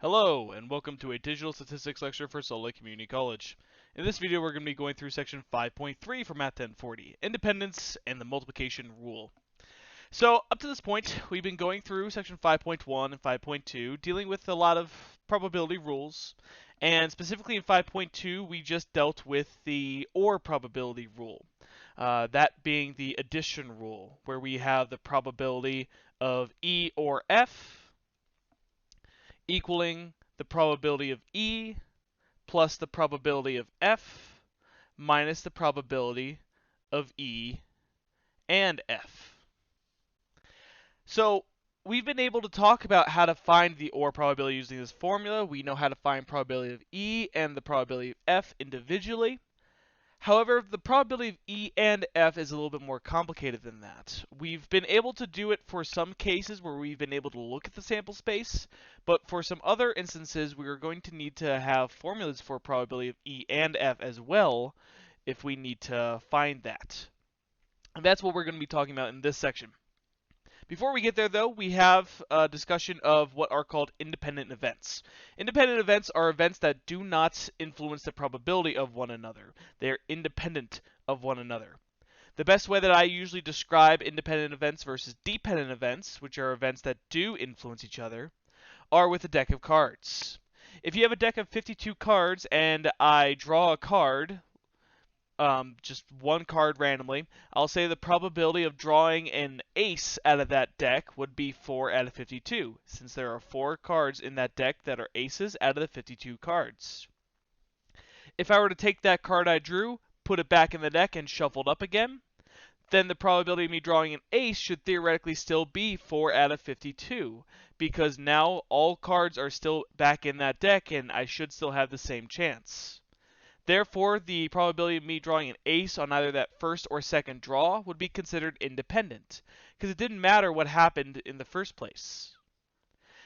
Hello, and welcome to a digital statistics lecture for Salt Lake Community College. In this video, we're going to be going through section 5.3 for Math 1040, Independence and the Multiplication Rule. So, up to this point, we've been going through section 5.1 and 5.2, dealing with a lot of probability rules, and specifically in 5.2, we just dealt with the OR probability rule. That being the addition rule, where we have the probability of E or F equaling the probability of E plus the probability of F minus the probability of E and F. So we've been able to talk about how to find the OR probability using this formula. We know how to find probability of E and the probability of F individually. However, the probability of E and F is a little bit more complicated than that. We've been able to do it for some cases where we've been able to look at the sample space, but for some other instances, we are going to need to have formulas for probability of E and F as well if we need to find that. And that's what we're going to be talking about in this section. Before we get there, though, we have a discussion of what are called independent events. Independent events are events that do not influence the probability of one another. They are independent of one another. The best way that I usually describe independent events versus dependent events, which are events that do influence each other, are with a deck of cards. If you have a deck of 52 cards and I draw a card, just one card randomly, I'll say the probability of drawing an ace out of that deck would be 4 out of 52, since there are 4 cards in that deck that are aces out of the 52 cards. If I were to take that card I drew, put it back in the deck, and shuffle it up again, then the probability of me drawing an ace should theoretically still be 4 out of 52, because now all cards are still back in that deck and I should still have the same chance. Therefore, the probability of me drawing an ace on either that first or second draw would be considered independent, because it didn't matter what happened in the first place.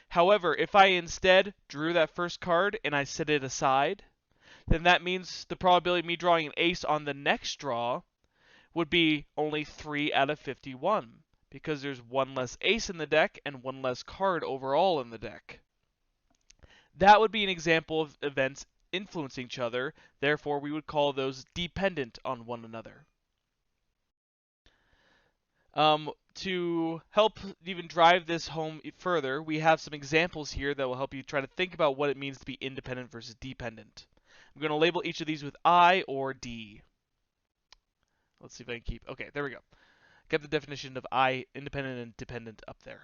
However, if I instead drew that first card and I set it aside, then that means the probability of me drawing an ace on the next draw would be only 3 out of 51, because there's one less ace in the deck and one less card overall in the deck. That would be an example of events influencing each other, therefore we would call those dependent on one another. To help even drive this home further, we have some examples here that will help you try to think about what it means to be independent versus dependent. I'm going to label each of these with I or D. Let's see if I can keep... Okay, there we go. Get the definition of I, independent and dependent up there.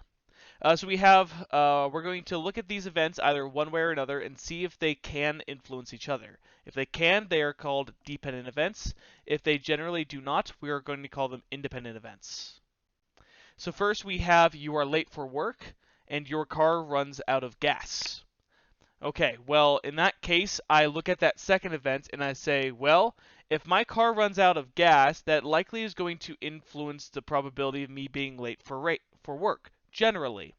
So we're going to look at these events either one way or another and see if they can influence each other. If they can, they are called dependent events. If they generally do not, we are going to call them independent events. So first we have you are late for work and your car runs out of gas. Okay, well, in that case, I look at that second event and I say, well, if my car runs out of gas, that likely is going to influence the probability of me being late for work. Generally,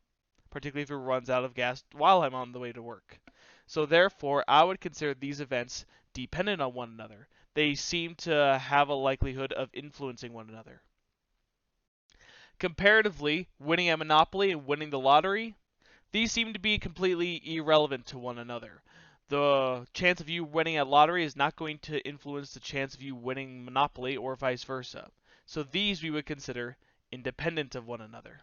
particularly if it runs out of gas while I'm on the way to work. So therefore, I would consider these events dependent on one another. They seem to have a likelihood of influencing one another. Comparatively, winning at Monopoly and winning the lottery, these seem to be completely irrelevant to one another. The chance of you winning at lottery is not going to influence the chance of you winning Monopoly or vice versa. So these we would consider independent of one another.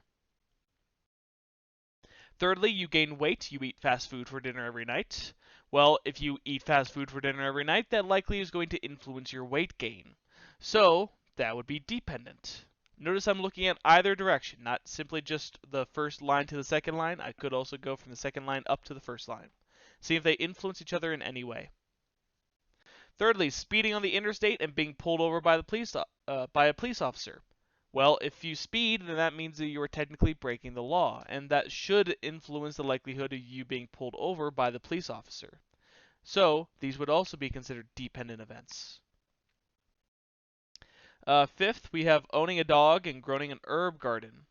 Thirdly, you gain weight. You eat fast food for dinner every night. Well, if you eat fast food for dinner every night, that likely is going to influence your weight gain. So, that would be dependent. Notice I'm looking at either direction, not simply just the first line to the second line. I could also go from the second line up to the first line. See if they influence each other in any way. Thirdly, speeding on the interstate and being pulled over by a police officer. Well, if you speed, then that means that you are technically breaking the law, and that should influence the likelihood of you being pulled over by the police officer. So, these would also be considered dependent events. Fifth, we have owning a dog and growing an herb garden.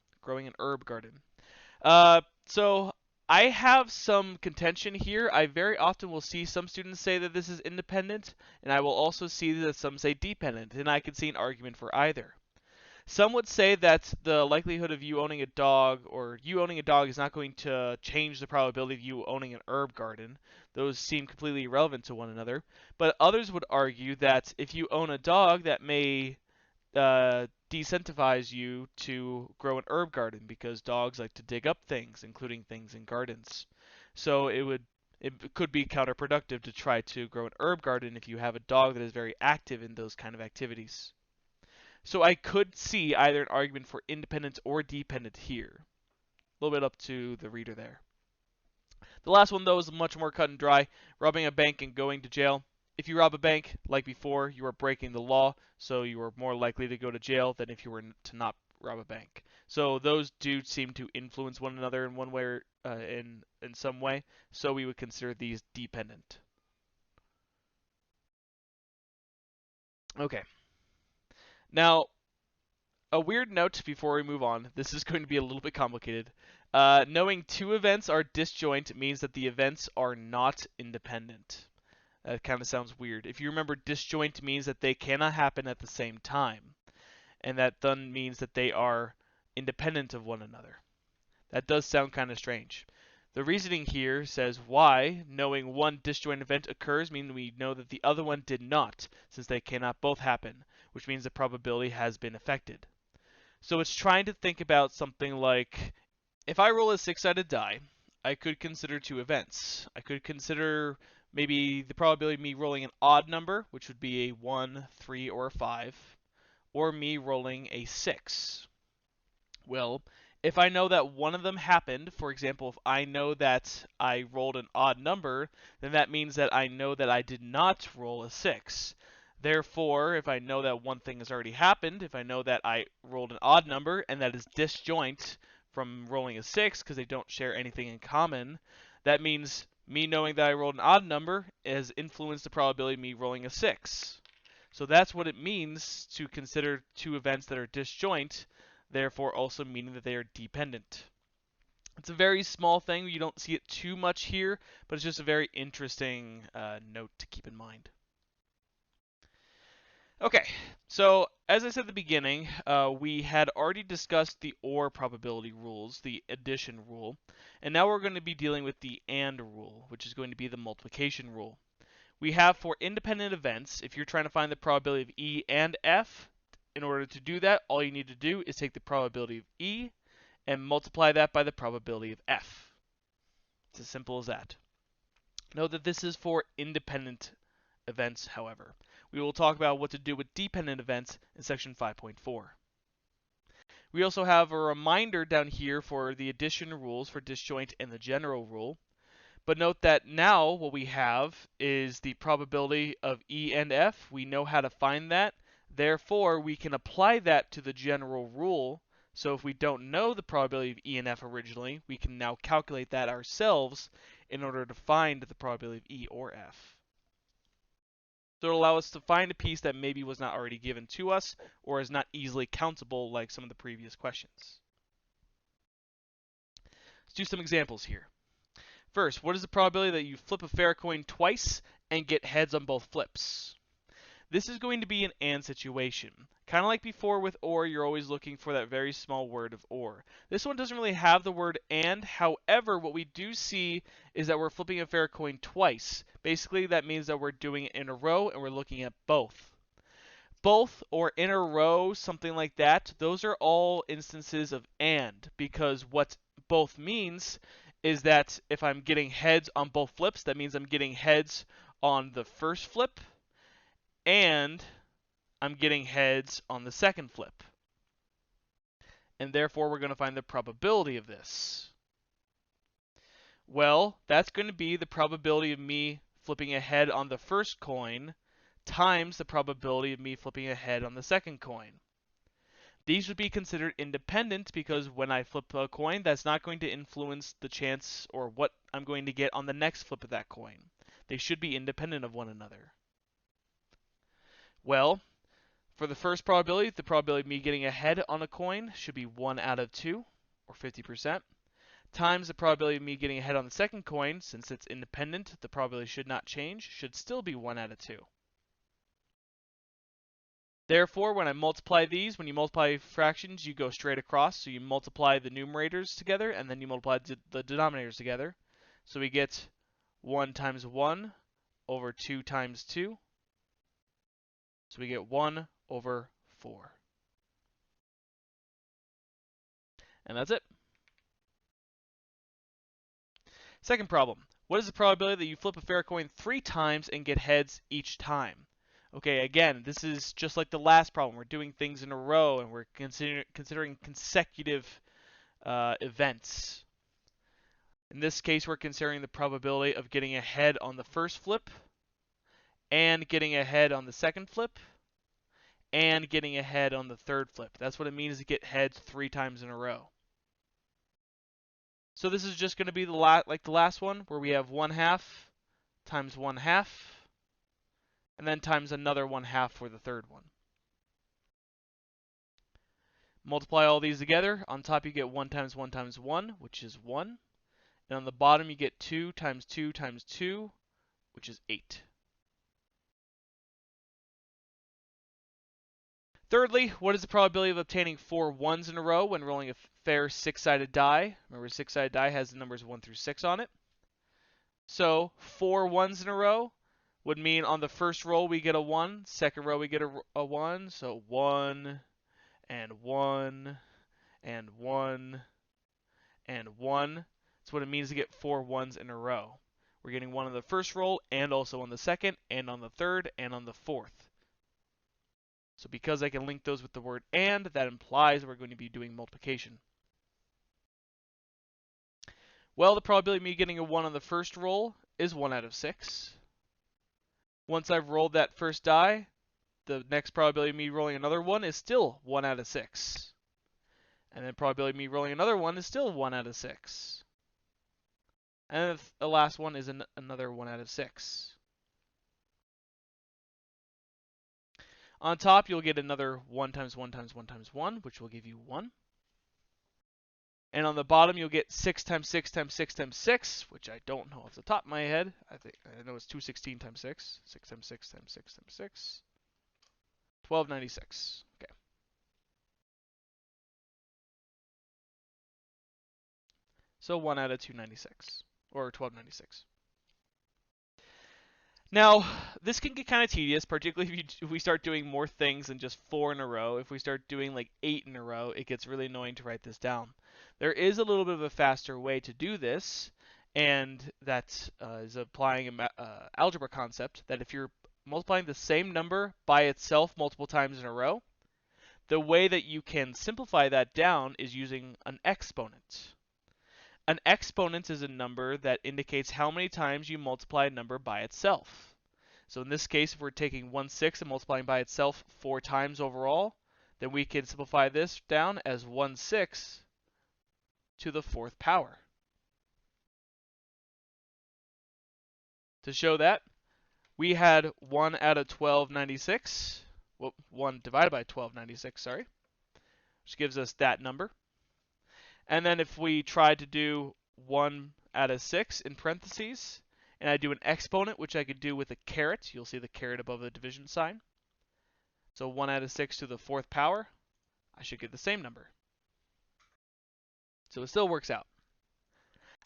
So, I have some contention here. I very often will see some students say that this is independent, and I will also see that some say dependent, and I can see an argument for either. Some would say that the likelihood of you owning a dog or you owning a dog is not going to change the probability of you owning an herb garden. Those seem completely irrelevant to one another. But others would argue that if you own a dog, that may decentivize you to grow an herb garden because dogs like to dig up things, including things in gardens. So it could be counterproductive to try to grow an herb garden if you have a dog that is very active in those kind of activities. So I could see either an argument for independent or dependent here. A little bit up to the reader there. The last one, though, is much more cut and dry. Robbing a bank and going to jail. If you rob a bank, like before, you are breaking the law, so you are more likely to go to jail than if you were to not rob a bank. So those do seem to influence one another in one way or in some way. So we would consider these dependent. Okay. Now, a weird note before we move on. This is going to be a little bit complicated. Knowing two events are disjoint means that the events are not independent. That kind of sounds weird. If you remember, disjoint means that they cannot happen at the same time, and that then means that they are independent of one another. That does sound kind of strange. The reasoning here says why knowing one disjoint event occurs means we know that the other one did not, since they cannot both happen, which means the probability has been affected. So it's trying to think about something like, if I roll a six-sided die, I could consider two events. I could consider maybe the probability of me rolling an odd number, which would be a 1, 3, or a 5, or me rolling a 6. Well, if I know that one of them happened, for example, if I know that I rolled an odd number, then that means that I know that I did not roll a 6. Therefore, if I know that one thing has already happened, if I know that I rolled an odd number and that is disjoint from rolling a 6 because they don't share anything in common, that means me knowing that I rolled an odd number has influenced the probability of me rolling a 6. So that's what it means to consider two events that are disjoint, therefore also meaning that they are dependent. It's a very small thing. You don't see it too much here, but it's just a very interesting note to keep in mind. Okay, so as I said at the beginning, we had already discussed the OR probability rules, the addition rule, and now we're going to be dealing with the AND rule, which is going to be the multiplication rule. We have for independent events, if you're trying to find the probability of E and F, in order to do that, all you need to do is take the probability of E and multiply that by the probability of F. It's as simple as that. Note that this is for independent events, however. We will talk about what to do with dependent events in section 5.4. We also have a reminder down here for the addition rules for disjoint and the general rule. But note that now what we have is the probability of E and F. We know how to find that. Therefore, we can apply that to the general rule. So if we don't know the probability of E and F originally, we can now calculate that ourselves in order to find the probability of E or F. So it'll allow us to find a piece that maybe was not already given to us or is not easily countable like some of the previous questions. Let's do some examples here. First, what is the probability that you flip a fair coin twice and get heads on both flips? This is going to be an AND situation. Kind of like before with OR, you're always looking for that very small word of OR. This one doesn't really have the word AND. However, what we do see is that we're flipping a fair coin twice. Basically, that means that we're doing it in a row and we're looking at both. Both or in a row, something like that, those are all instances of AND, because what both means is that if I'm getting heads on both flips, that means I'm getting heads on the first flip and I'm getting heads on the second flip. And therefore, we're going to find the probability of this. Well, that's going to be the probability of me flipping a head on the first coin times the probability of me flipping a head on the second coin. These would be considered independent because when I flip a coin, that's not going to influence the chance or what I'm going to get on the next flip of that coin. They should be independent of one another. Well, for the first probability, the probability of me getting a head on a coin should be 1 out of 2, or 50%, times the probability of me getting a head on the second coin. Since it's independent, the probability should not change, should still be 1 out of 2. Therefore, when I multiply these, when you multiply fractions, you go straight across. So you multiply the numerators together, and then you multiply the denominators together. So we get 1 times 1 over 2 times 2. So we get 1 over 4. And that's it. Second problem. What is the probability that you flip a fair coin 3 times and get heads each time? Okay, again, this is just like the last problem. We're doing things in a row, and we're considering consecutive events. In this case, we're considering the probability of getting a head on the first flip, and getting a head on the second flip, and getting a head on the third flip. That's what it means to get heads 3 times in a row. So this is just going to be like the last one, where we have 1/2 times 1/2, and then times another 1/2 for the third one. Multiply all these together. On top you get 1 times 1 times 1, which is 1. And on the bottom you get 2 times 2 times 2, which is 8. Thirdly, what is the probability of obtaining 4 ones in a row when rolling a fair 6-sided die? Remember, a 6-sided die has the numbers 1 through 6 on it. So 4 ones in a row would mean on the first roll we get a 1, second row we get a 1, so 1 and 1 and 1 and 1. That's what it means to get 4 ones in a row. We're getting 1 on the first roll, and also on the second, and on the third, and on the fourth. So because I can link those with the word and, that implies we're going to be doing multiplication. Well, the probability of me getting a 1 on the first roll is 1 out of 6. Once I've rolled that first die, the next probability of me rolling another 1 is still 1 out of 6. And then the probability of me rolling another 1 is still 1 out of 6. And the last one is another 1 out of 6. On top, you'll get another 1 times 1 times 1 times 1, which will give you 1. And on the bottom, you'll get 6 times 6 times 6 times 6, which I don't know off the top of my head. I know it's 216 times 6. 6 times 6 times 6 times 6. 1296. Okay. So 1 out of 296, or 1296. Now, this can get kind of tedious, particularly if we start doing more things than just 4 in a row. If we start doing like 8 in a row, it gets really annoying to write this down. There is a little bit of a faster way to do this, and that is applying an algebra concept, that if you're multiplying the same number by itself multiple times in a row, the way that you can simplify that down is using an exponent. An exponent is a number that indicates how many times you multiply a number by itself. So in this case, if we're taking 1/6 and multiplying by itself 4 times overall, then we can simplify this down as 1/6 to the 4th power. To show that, we had 1 out of 1296, well, 1 divided by 1296, sorry, which gives us that number. And then if we try to do 1 out of 6 in parentheses, and I do an exponent, which I could do with a caret, you'll see the caret above the division sign. So 1 out of 6 to the 4th power, I should get the same number. So it still works out.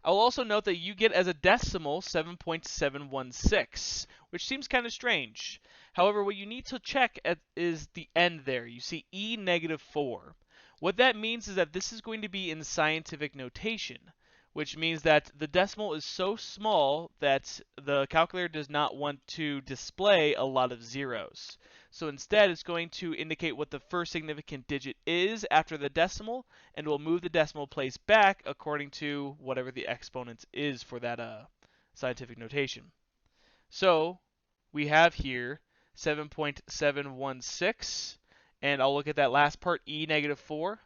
I will also note that you get as a decimal 7.716, which seems kind of strange. However, what you need to check is the end there. You see E negative 4. What that means is that this is going to be in scientific notation, which means that the decimal is so small that the calculator does not want to display a lot of zeros. So instead, it's going to indicate what the first significant digit is after the decimal, and will move the decimal place back according to whatever the exponent is for that scientific notation. So we have here 7.716, and I'll look at that last part, E negative 4.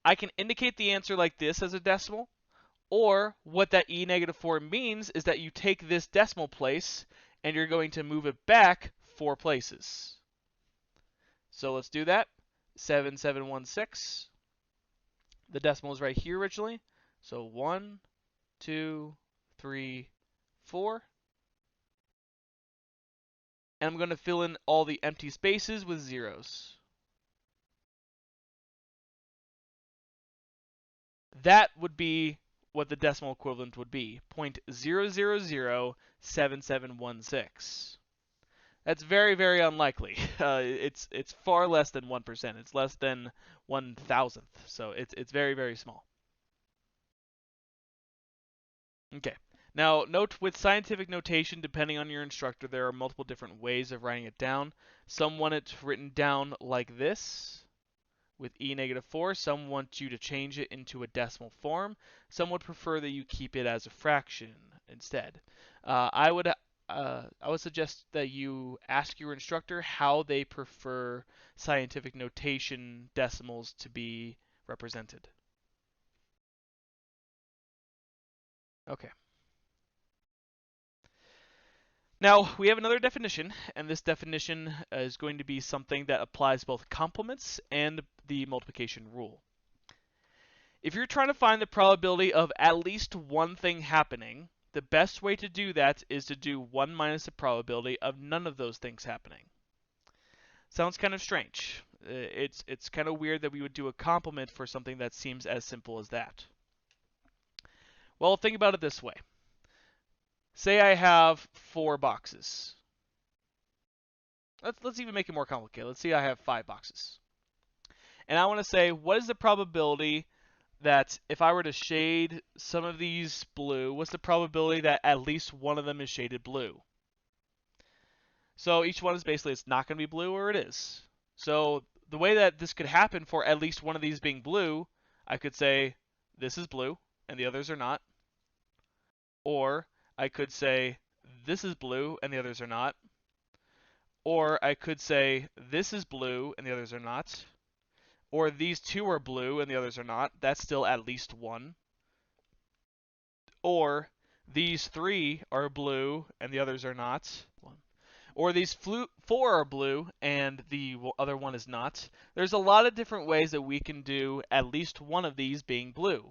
I can indicate the answer like this as a decimal, or what that E negative 4 means is that you take this decimal place and you're going to move it back 4 places. So let's do that. 7716. The decimal is right here originally. So 1, 2, 3, 4. and I'm going to fill in all the empty spaces with zeros. That would be what the decimal equivalent would be, 0.0007716. That's very, very unlikely. It's far less than 1%. It's less than 1,000th. So it's very, very small. Okay. Now, note with scientific notation, depending on your instructor, there are multiple different ways of writing it down. Some want it written down like this, with e-4. Some want you to change it into a decimal form. Some would prefer that you keep it as a fraction instead. I would suggest that you ask your instructor how they prefer scientific notation decimals to be represented. Okay. Now, we have another definition, and this definition is going to be something that applies both complements and the multiplication rule. If you're trying to find the probability of at least one thing happening, the best way to do that is to do 1 minus the probability of none of those things happening. Sounds kind of strange. It's kind of weird that we would do a complement for something that seems as simple as that. Well, think about it this way. Say I have 4 boxes. Let's even make it more complicated. Let's say I have 5 boxes. And I want to say, what is the probability that if I were to shade some of these blue, what's the probability that at least one of them is shaded blue? So each one is basically, it's not going to be blue or it is. So the way that this could happen for at least one of these being blue, I could say this is blue and the others are not. Or I could say this is blue and the others are not. Or I could say this is blue and the others are not. Or these two are blue and the others are not. That's still at least one. Or these 3 are blue and the others are not. Or these 4 are blue and the other one is not. There's a lot of different ways that we can do at least one of these being blue.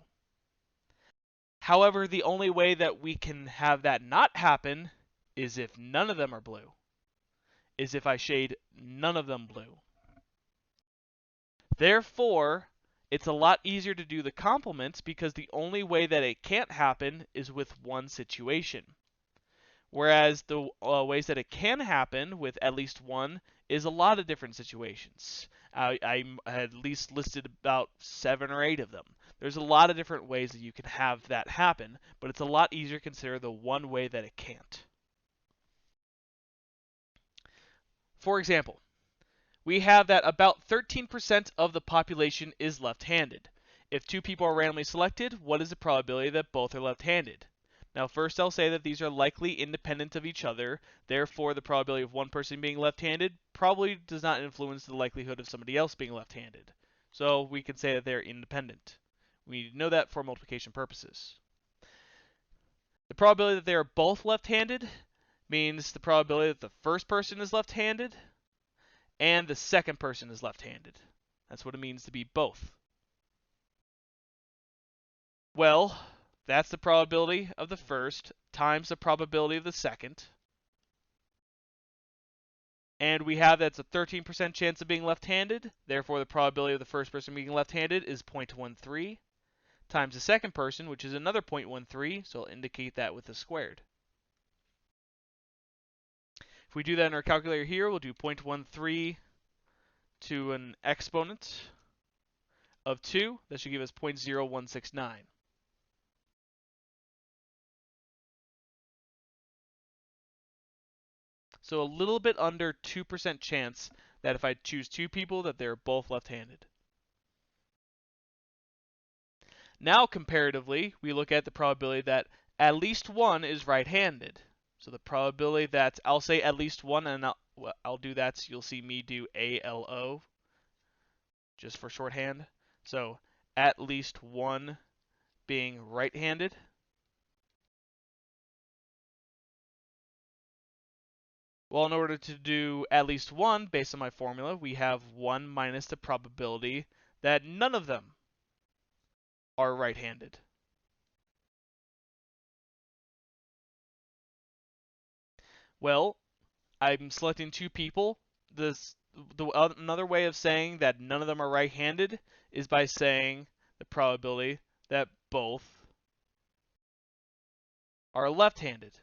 However, the only way that we can have that not happen is if none of them are blue. Is if I shade none of them blue. Therefore, it's a lot easier to do the complements because the only way that it can't happen is with one situation. Whereas the ways that it can happen with at least one is a lot of different situations. I had at least listed about 7 or 8 of them. There's a lot of different ways that you can have that happen, but it's a lot easier to consider the one way that it can't. For example, we have that about 13% of the population is left-handed. If 2 people are randomly selected, what is the probability that both are left-handed? Now, first I'll say that these are likely independent of each other. Therefore, the probability of one person being left-handed probably does not influence the likelihood of somebody else being left-handed. So we can say that they're independent. We know that for multiplication purposes. The probability that they are both left-handed means the probability that the first person is left-handed and the second person is left-handed. That's what it means to be both. Well, that's the probability of the first times the probability of the second. And we have that's a 13% chance of being left-handed. Therefore, the probability of the first person being left-handed is 0.13 times the second person, which is another 0.13. So I'll indicate that with a squared. If we do that in our calculator here, we'll do 0.13 to an exponent of 2. That should give us 0.0169. So a little bit under 2% chance that if I choose 2 people that they're both left-handed. Now, comparatively, we look at the probability that at least one is right-handed. So the probability that, I'll say at least one, and I'll do that, so you'll see me do ALO, just for shorthand. So at least one being right-handed. Well, in order to do at least one, based on my formula, we have 1 minus the probability that none of them are right-handed. Well, I'm selecting two people. Another way of saying that none of them are right-handed is by saying the probability that both are left-handed,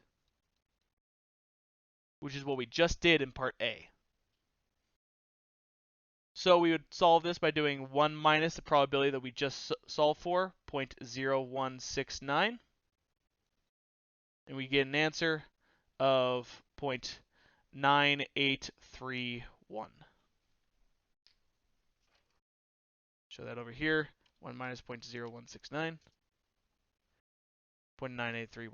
which is what we just did in part A. So we would solve this by doing 1 minus the probability that we just solved for, 0.0169. And we get an answer of 0.9831. Show that over here. 1 minus 0.0169, 0.9831.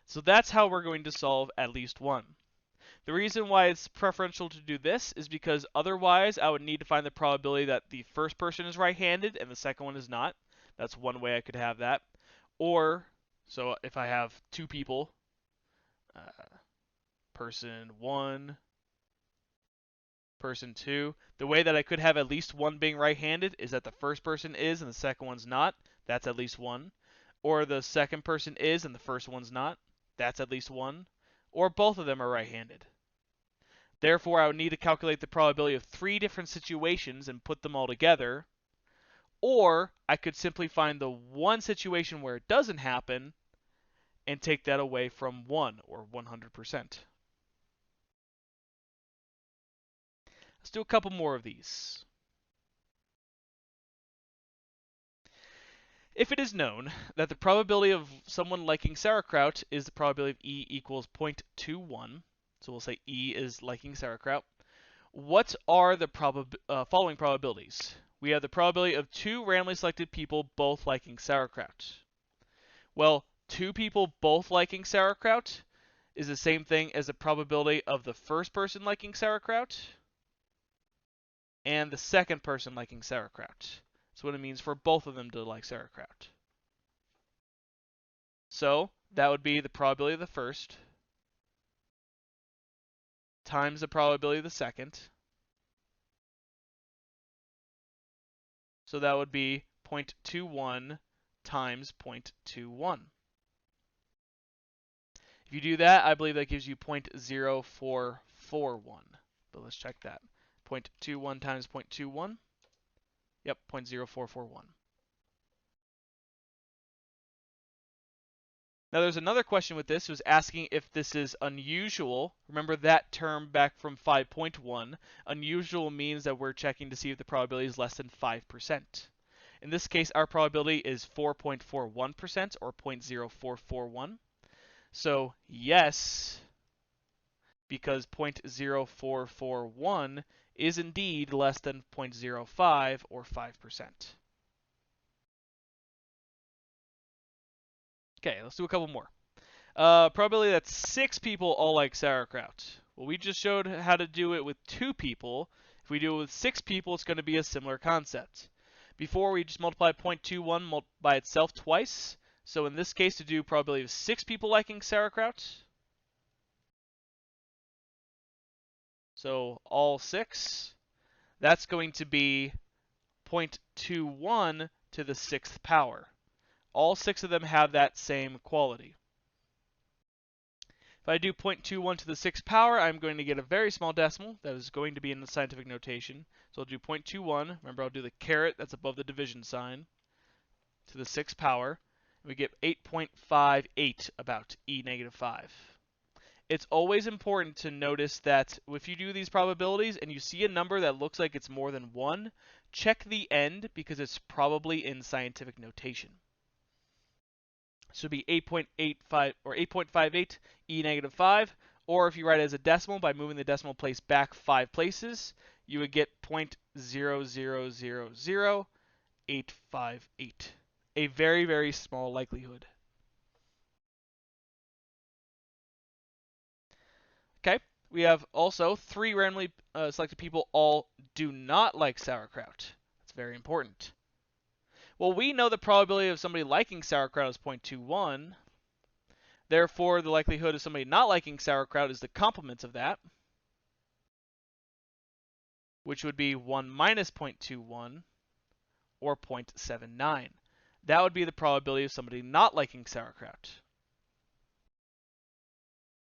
So that's how we're going to solve at least one. The reason why it's preferential to do this is because otherwise I would need to find the probability that the first person is right-handed and the second one is not. That's one way I could have that. Or, so if I have two people, person 1, person 2, the way that I could have at least one being right-handed is that the first person is and the second one's not. That's at least one. Or the second person is and the first one's not. That's at least one. Or both of them are right-handed. Therefore, I would need to calculate the probability of 3 different situations and put them all together. Or I could simply find the one situation where it doesn't happen and take that away from 1, or 100%. Let's do a couple more of these. If it is known that the probability of someone liking sauerkraut is the probability of E equals 0.21, so we'll say E is liking sauerkraut, what are the following probabilities? We have the probability of 2 randomly selected people both liking sauerkraut. Well, 2 people both liking sauerkraut is the same thing as the probability of the first person liking sauerkraut and the second person liking sauerkraut. That's what it means for both of them to like sauerkraut. So that would be the probability of the first times the probability of the second. So that would be 0.21 times 0.21. If you do that, I believe that gives you 0.0441. But let's check that. 0.21 times 0.21. Yep, 0.0441. Now there's another question with this. It was asking if this is unusual. Remember that term back from 5.1. Unusual means that we're checking to see if the probability is less than 5%. In this case, our probability is 4.41% or 0.0441. So yes, because 0.0441 is indeed less than 0.05 or 5%. Okay, let's do a couple more. Probability that 6 people all like sauerkraut. Well, we just showed how to do it with 2 people. If we do it with 6 people, it's going to be a similar concept. Before, we just multiplied 0.21 by itself twice. So in this case, to do probability of 6 people liking sauerkraut, so all 6, that's going to be 0.21 to the 6th power. All 6 of them have that same quality. If I do 0.21 to the 6th power, I'm going to get a very small decimal that is going to be in the scientific notation. So I'll do 0.21. Remember, I'll do the caret that's above the division sign to the 6th power. We get 8.58 about E negative 5. It's always important to notice that if you do these probabilities and you see a number that looks like it's more than 1, check the end because it's probably in scientific notation. So it'd be 8.85 or 8.58 E negative 5, or if you write it as a decimal by moving the decimal place back 5 places, you would get 0.0000858. A very, very small likelihood. Okay, we have also 3 randomly selected people all do not like sauerkraut. That's very important. Well, we know the probability of somebody liking sauerkraut is 0.21. Therefore, the likelihood of somebody not liking sauerkraut is the complement of that, which would be 1 minus 0.21, or 0.79. That would be the probability of somebody not liking sauerkraut.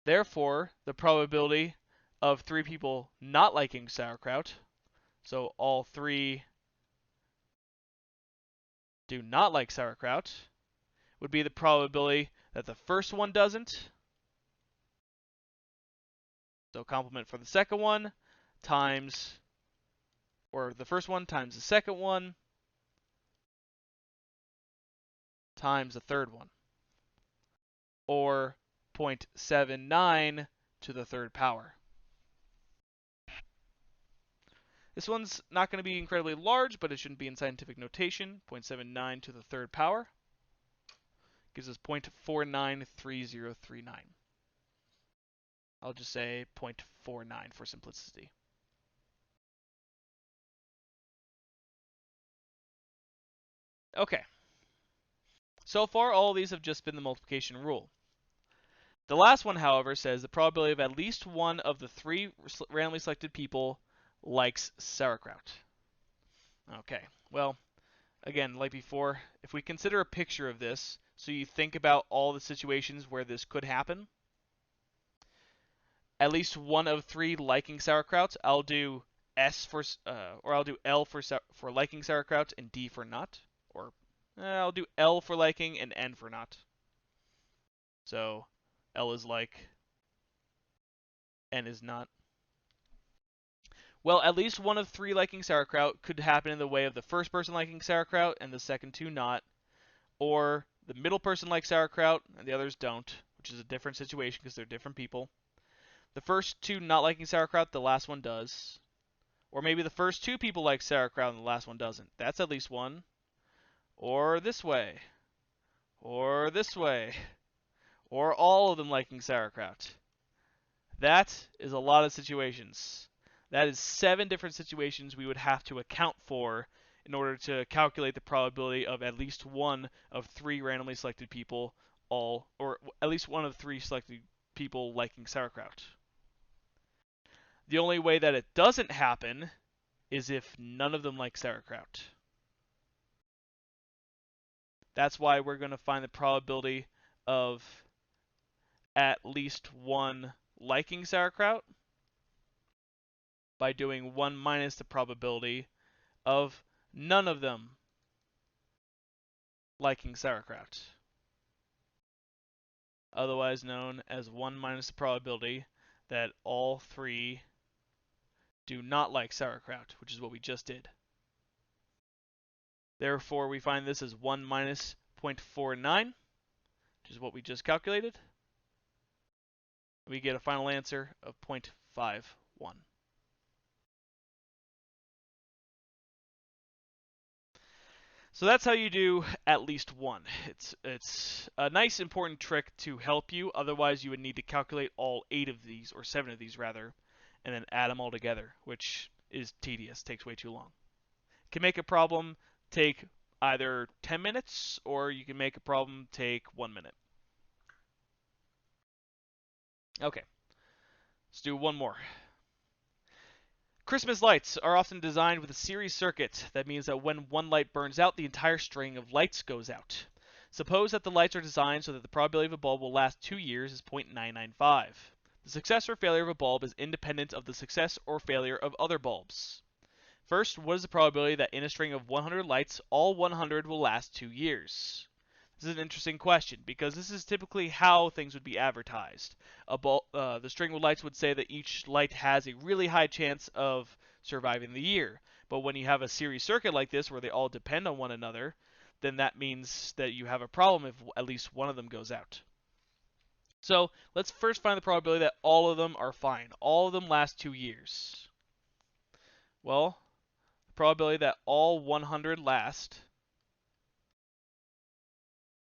Therefore, the probability of 3 people not liking sauerkraut, so all 3 do not like sauerkraut, would be the probability that the first one doesn't, so complement for the second one, times, or the first one times the second one, times the third one, or 0.79 to the third power. This one's not going to be incredibly large, but it shouldn't be in scientific notation. 0.79 to the third power gives us 0.493039. I'll just say 0.49 for simplicity. Okay. So far, all of these have just been the multiplication rule. The last one, however, says the probability of at least one of the 3 randomly selected people likes sauerkraut. Okay, well, again, like before, if we consider a picture of this, so you think about all the situations where this could happen, at least one of 3 liking sauerkraut, I'll do S for, or I'll do L for liking sauerkraut and D for not, or I'll do L for liking and N for not. So L is like, N is not. Well, at least one of 3 liking sauerkraut could happen in the way of the first person liking sauerkraut and the second 2 not, or the middle person likes sauerkraut and the others don't, which is a different situation because they're different people. The first 2 not liking sauerkraut, the last one does. Or maybe the first 2 people like sauerkraut and the last one doesn't. That's at least one. Or this way. Or this way. Or all of them liking sauerkraut. That is a lot of situations. That is 7 different situations we would have to account for in order to calculate the probability of at least one of 3 randomly selected people or at least one of 3 selected people liking sauerkraut. The only way that it doesn't happen is if none of them like sauerkraut. That's why we're going to find the probability of at least one liking sauerkraut by doing 1 minus the probability of none of them liking sauerkraut, otherwise known as 1 minus the probability that all 3 do not like sauerkraut, which is what we just did. Therefore, we find this as 1 minus 0.49, which is what we just calculated. We get a final answer of 0.51. So that's how you do at least one. It's a nice important trick to help you. Otherwise, you would need to calculate all 8 of these, or 7 of these rather, and then add them all together, which is tedious, takes way too long. Can make a problem take either 10 minutes, or you can make a problem take 1 minute. Okay, let's do one more. Christmas lights are often designed with a series circuit. That means that when one light burns out, the entire string of lights goes out. Suppose that the lights are designed so that the probability of a bulb will last 2 years is 0.995. The success or failure of a bulb is independent of the success or failure of other bulbs. First, what is the probability that in a string of 100 lights, all 100 will last 2 years? This is an interesting question because this is typically how things would be advertised. The string of lights would say that each light has a really high chance of surviving the year. But when you have a series circuit like this where they all depend on one another, then that means that you have a problem if at least one of them goes out. So let's first find the probability that all of them are fine. All of them last 2 years. Well, the probability that all 100 last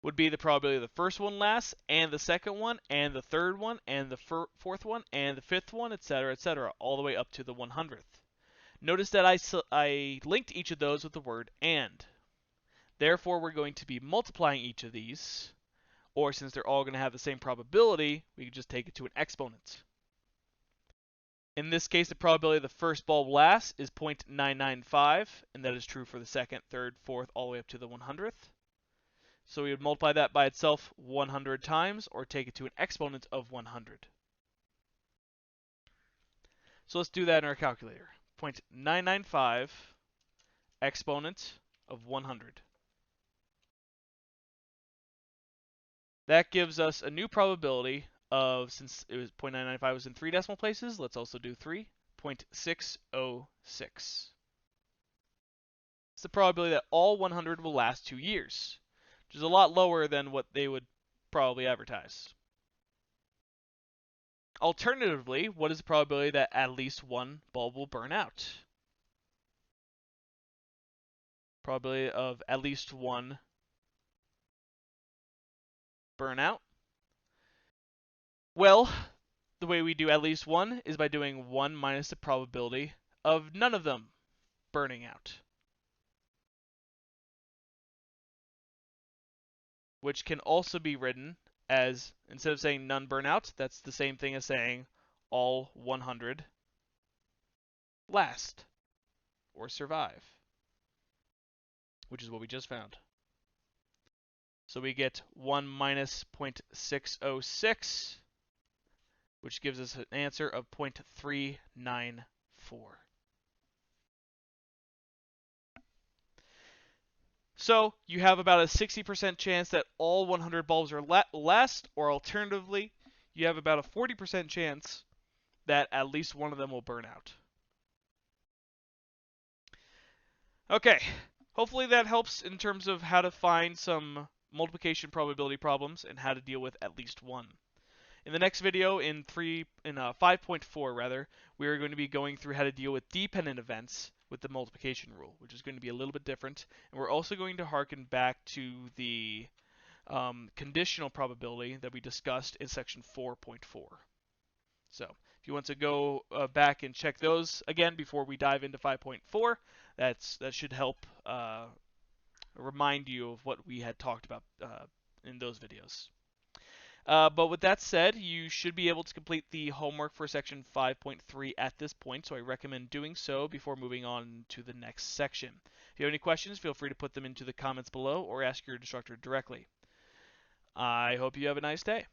would be the probability of the first one lasts, and the second one, and the third one, and the fourth one, and the fifth one, etc., all the way up to the 100th. Notice that I linked each of those with the word and. Therefore, we're going to be multiplying each of these, or since they're all going to have the same probability, we can just take it to an exponent. In this case, the probability of the first bulb lasts is 0.995, and that is true for the second, third, fourth, all the way up to the 100th. So we would multiply that by itself 100 times, or take it to an exponent of 100. So let's do that in our calculator. 0.995 exponent of 100. That gives us a new probability of, since it was 0.995 was in 3 decimal places, let's also do 3.606. It's the probability that all 100 will last 2 years, which is a lot lower than what they would probably advertise. Alternatively, what is the probability that at least one bulb will burn out? Probability of at least one burnout. Well, the way we do at least one is by doing 1 minus the probability of none of them burning out, which can also be written as, instead of saying none burn out, that's the same thing as saying all 100 last or survive, which is what we just found. So we get 1 minus 0.606, which gives us an answer of 0.394. So you have about a 60% chance that all 100 bulbs are last, or alternatively, you have about a 40% chance that at least one of them will burn out. Okay, hopefully that helps in terms of how to find some multiplication probability problems and how to deal with at least one. In the next video, in 5.4 rather, we are going to be going through how to deal with dependent events with the multiplication rule, which is going to be a little bit different. And we're also going to harken back to the conditional probability that we discussed in section 4.4. So if you want to go back and check those again before we dive into 5.4, that should help remind you of what we had talked about in those videos. But with that said, you should be able to complete the homework for section 5.3 at this point, so I recommend doing so before moving on to the next section. If you have any questions, feel free to put them into the comments below or ask your instructor directly. I hope you have a nice day.